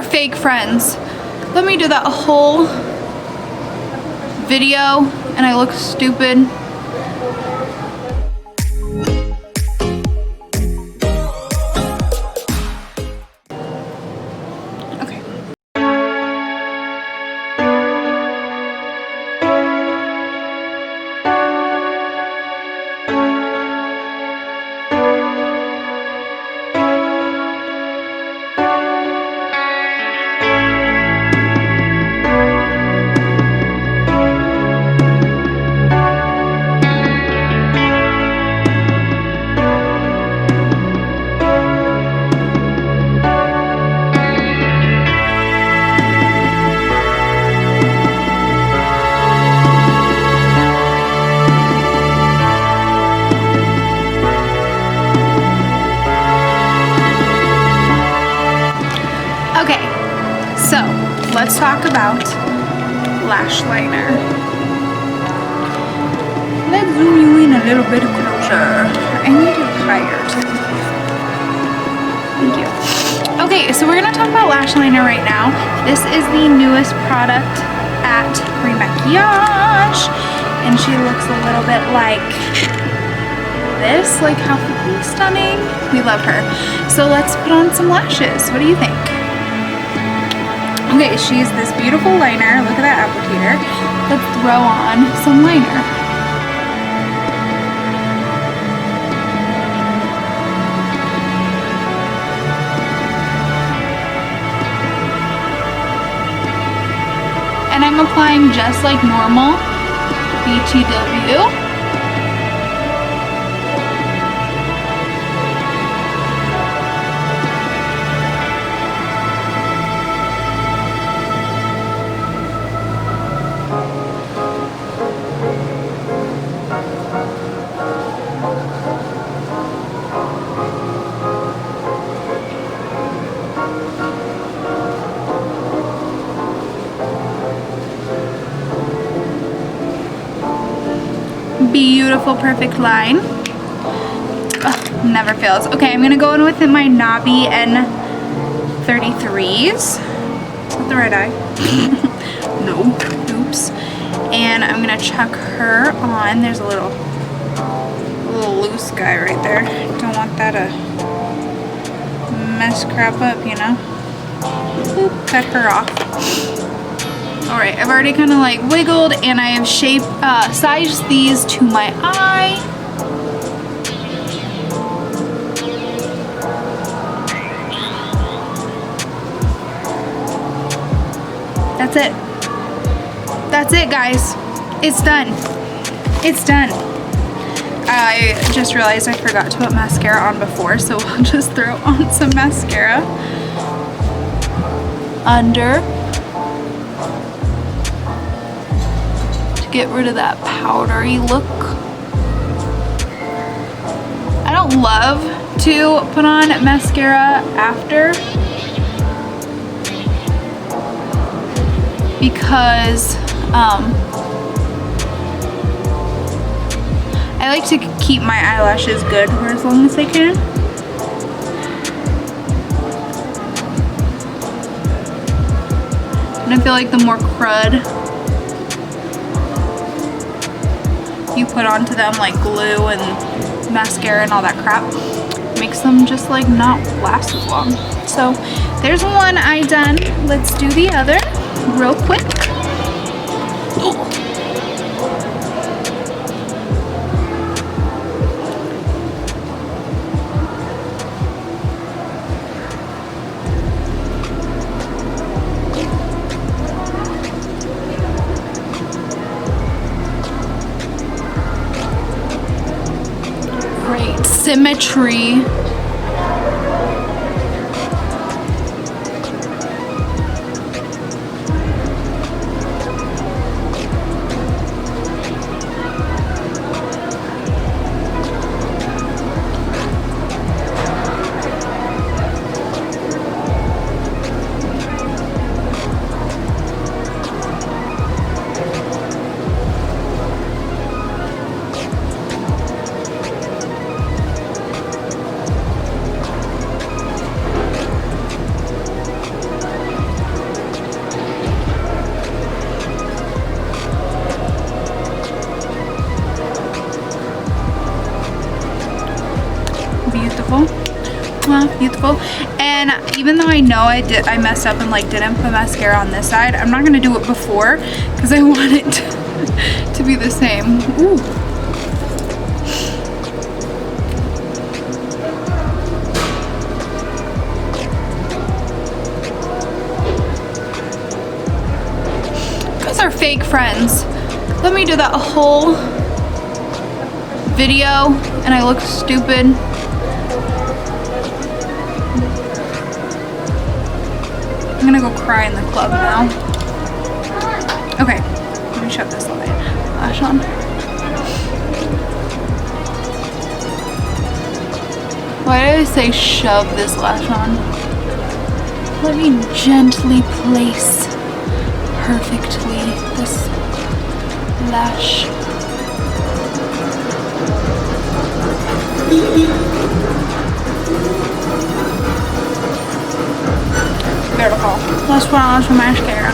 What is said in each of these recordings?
are fake friends. Let me do that whole video and I look stupid. So let's talk about lash liner. Let's zoom you in a little bit closer. I need it higher too. Thank you. Okay, so we're gonna talk about lash liner right now. This is the newest product at Bree Maquillage, and she looks a little bit like this, like how freaking stunning. We love her. So let's put on some lashes. What do you think? Okay, she's this beautiful liner. Look at that applicator. Let's throw on some liner. And I'm applying just like normal BTW. Beautiful, perfect line. Ugh, never fails. Okay, I'm gonna go in with my Knobby N33s. Is that the right eye? No. Oops. And I'm gonna chuck her on. There's a little loose guy right there. Don't want that to mess crap up, you know. Boop, cut her off. Alright, I've already kind of like wiggled and I have sized these to my eye. That's it. That's it, guys. It's done. It's done. I just realized I forgot to put mascara on before, so I'll just throw on some mascara under. Get rid of that powdery look. I don't love to put on mascara after because I like to keep my eyelashes good for as long as I can. And I feel like the more crud you put onto them, like glue and mascara and all that crap, makes them just like not last as long. So there's one eye done. Let's do the other real quick. Great symmetry. youthful. And even though I know I messed up and like didn't put mascara on this side, I'm not gonna do it before because I want it to be the same. Ooh. Are fake friends. Let me do that whole video and I look stupid. I'm gonna go cry in the club now. Okay, let me shove this lash on. Why did I say shove this lash on? Let me gently place perfectly this lash. Beautiful. Let's put on some mascara.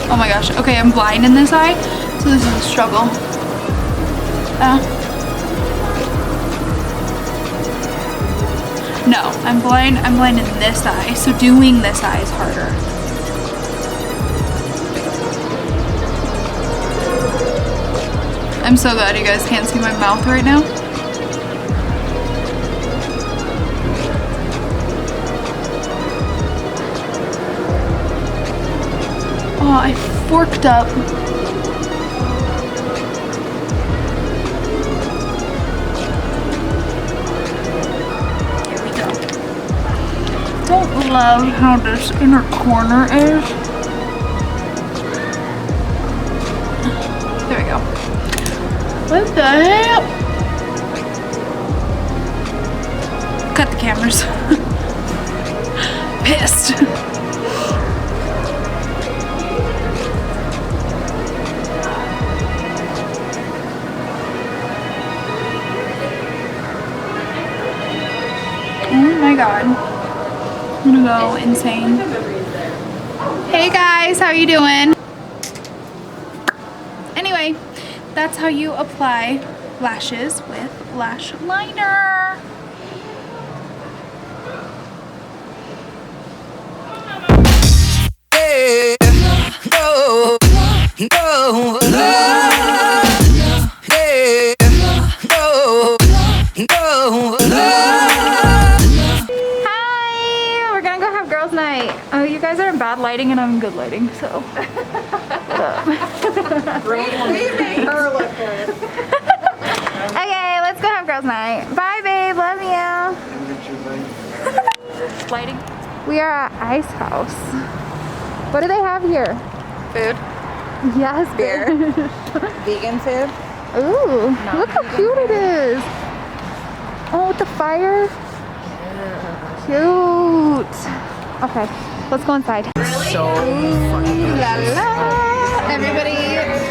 Oh my gosh. Okay, I'm blind in this eye, so this is a struggle. No, I'm blind in this eye, so doing this eye is harder. I'm so glad you guys can't see my mouth right now. Oh, I forked up. Don't love how this inner corner is. There we go. What the hell? Cut the cameras. Pissed. Oh my god. I'm gonna go insane. Hey guys, how you doing? Anyway, that's how you apply lashes with lash liner. Hey, no, no, no. Hey, no, no, no. Night. Oh, you guys are in bad lighting and I'm in good lighting, so. What up? Okay, let's go have girls' night. Bye, babe. Love you. Lighting. We are at Ice House. What do they have here? Food. Yes, beer. Vegan food. Ooh, look how cute it is. Oh, with the fire. Cute. Okay, let's go inside. So fucking La la. Everybody,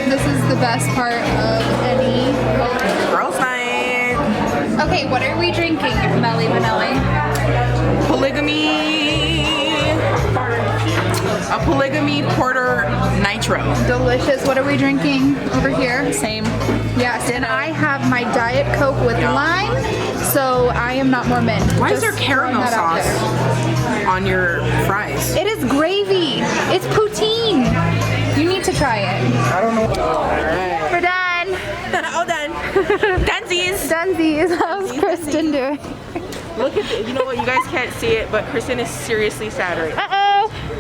this is the best part of any girls' night. Okay, what are we drinking, Melly Vanelli? A polygamy porter nitro. Delicious. What are we drinking over here? Same. Yes, and I have my Diet Coke with lime, so I am not Mormon. Why is Just there caramel throwing that out sauce there. on your fries? It is gravy. It's poutine. You need to try it. I don't know. Alright. We're done. All done. Dunsies. Dunsies. How's Kristen doing? Look at this. You know what? You guys can't see it, but Kristen is seriously sad right now. Uh-oh.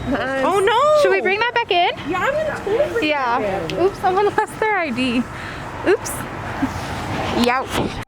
Oh no! Should we bring that back in? Yeah, I'm gonna totally bring Yeah. it in. Oops, someone lost their ID. Oops. Yow.